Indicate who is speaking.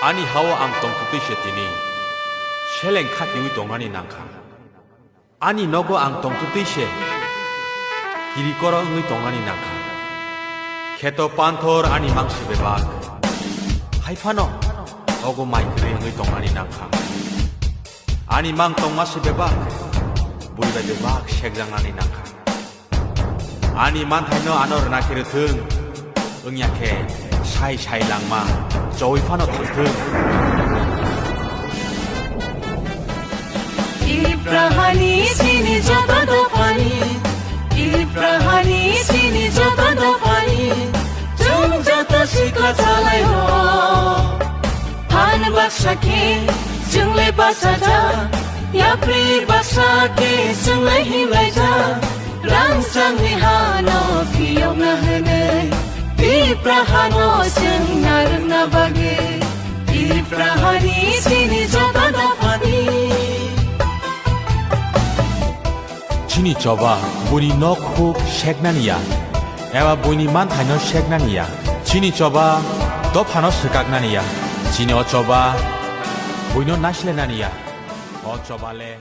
Speaker 1: 아니 하와 앙똥 뚜띠셰티니 쉘랭 카티위 동안이 난카 아니 너고 앙똥 뚜띠셰 길이 걸어 응의 동안이 난카 케토 판토르 아니 망시베박 하이파노 어고 마이크레 응의 동안이 난카 아니 망똥 마시베박 무리베데박 쉑장안이 난카 아니 만타이너 아노르 나케르 등 응약해 샤이샤이 랑마 조이파노 등
Speaker 2: Ibrahani sini jata do pani Ibrahani sini jata do pani Jung jata sika chalai ho Han baksa ke jung le basa ja Yapri basa ke jung le himai ja Rang sang ni hano piyok na hene Ibrahano jung narang na bage Ibrahani sini jata do pani
Speaker 1: 진이 좁아 문이 넣고 쉑난이야 에와 문이 많다녀 쉑난이야 진이 좁아 너 파노 스각난이야 진이 어쩌봐 문이 나실래난이야 어쩌발래